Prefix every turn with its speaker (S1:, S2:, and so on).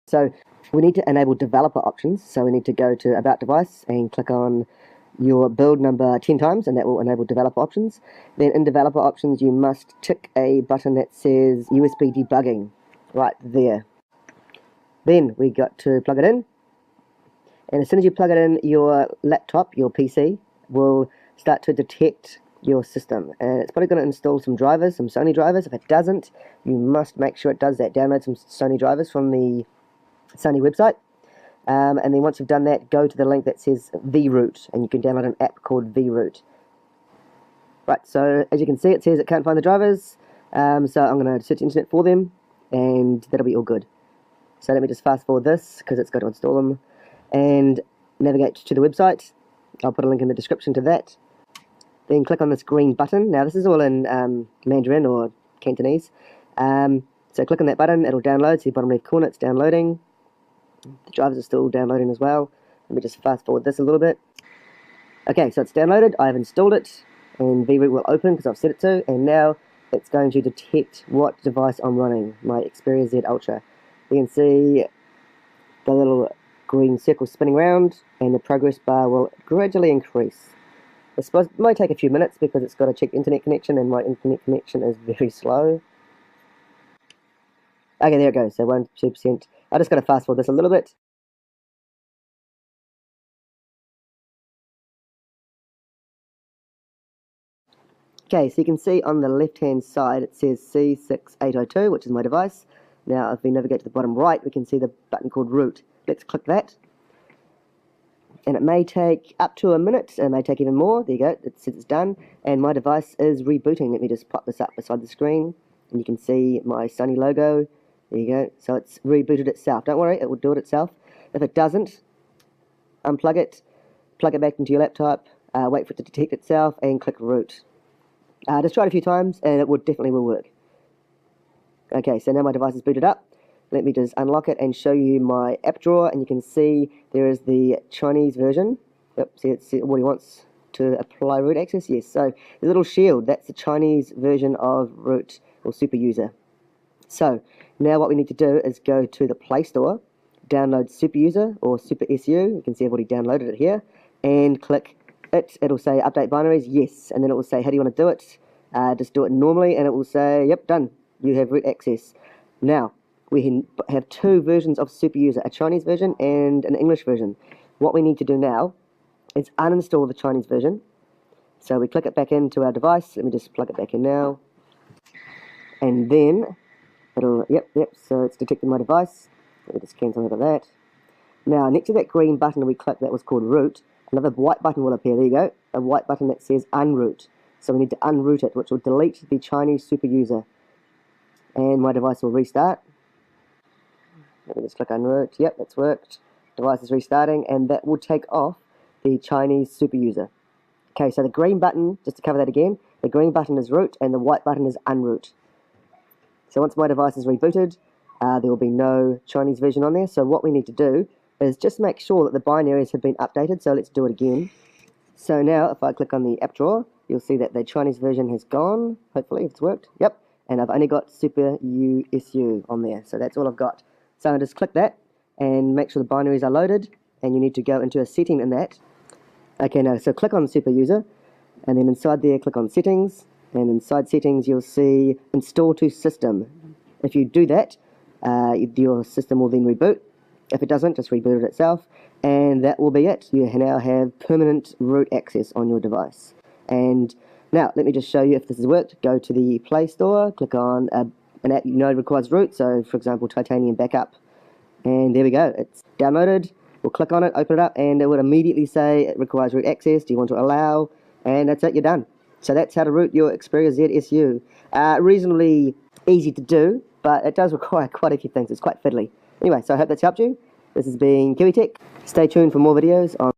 S1: So we need to enable developer options. So we need to go to About Device and click on your build number 10 times, and that will enable developer options. Then in developer options, you must tick a button that says USB debugging right there. Then we got to plug it in, and as soon as you plug it in, your laptop, your PC, will start to detect your system, and it's probably going to install some drivers, some Sony drivers. If it doesn't, you must make sure it does that. Download some Sony drivers from the Sony website, and then once you've done that, go to the link that says vRoot, and you can download an app called vRoot. Right, so as you can see, it says it can't find the drivers, so I'm going to search the internet for them, and that'll be all good. So let me just fast forward this, because it's got to install them, and navigate to the website. I'll put a link in the description to that. Then click on this green button. Now this is all in Mandarin or Cantonese. So click on that button, it'll download. See bottom left corner, it's downloading. The drivers are still downloading as well. Let me just fast forward this a little bit. Okay, so it's downloaded, I've installed it, and vRoot will open because I've set it to, and now it's going to detect what device I'm running, my Xperia Z Ultra. You can see the little green circle spinning around, and the progress bar will gradually increase. It might take a few minutes because it's got to check internet connection, and my internet connection is very slow. Okay, there it goes, so 1-2%. I just got to fast forward this a little bit. Okay, so you can see on the left hand side it says C6833, which is my device. Now if we navigate to the bottom right, we can see the button called root. Let's click that. And it may take up to a minute, it may take even more. There you go, it says it's done, and my device is rebooting. Let me just pop this up beside the screen, and you can see my Sony logo. There you go, so it's rebooted itself. Don't worry, it will do it itself. If it doesn't, unplug it, plug it back into your laptop, wait for it to detect itself, and click root. Just try it a few times, and it definitely will work. Okay, so now my device is booted up. Let me just unlock it and show you my app drawer, and you can see there is the Chinese version. Yep, see it's what he wants to apply root access. Yes, so the little shield, that's the Chinese version of root or super user. So now what we need to do is go to the Play Store, download super user or super SU. You can see I've already downloaded it here, and click it. It'll say update binaries, yes, and then it will say how do you want to do it. Just do it normally, and it will say yep, done. You have root access. Now we have two versions of super user, a Chinese version and an English version. What we need to do now is uninstall the Chinese version. So we click it back into our device. Let me just plug it back in now, and then it'll yep, so it's detected my device. Let me just cancel that. Now next to that green button we clicked, that was called root, another white button will appear. There you go, a white button that says unroot. So we need to unroot it, which will delete the Chinese super user, and my device will restart. Let me just click unroot. Yep, that's worked. Device is restarting, and that will take off the Chinese super user. Okay, so the green button, just to cover that again, the green button is root and the white button is unroot. So once my device is rebooted, there will be no Chinese version on there. So what we need to do is just make sure that the binaries have been updated. So let's do it again. So now if I click on the app drawer, you'll see that the Chinese version has gone. Hopefully it's worked. Yep. And I've only got super USU on there. So that's all I've got. So I'll just click that and make sure the binaries are loaded, and you need to go into a setting in that. Okay, now so click on super user, and then inside there click on settings, and inside settings you'll see install to system. If you do that, your system will then reboot. If it doesn't, just reboot it itself, and that will be it. You now have permanent root access on your device. And now let me just show you if this has worked. Go to the Play Store, click on an app you know requires root, so for example Titanium Backup, and there we go, it's downloaded. We'll click on it, open it up, and it would immediately say it requires root access. Do you want to allow? And that's it, you're done. So that's how to root your Xperia Z SU. Reasonably easy to do, but it does require quite a few things. It's quite fiddly. Anyway, so I hope that's helped you. This has been Kiwi Tech. Stay tuned for more videos on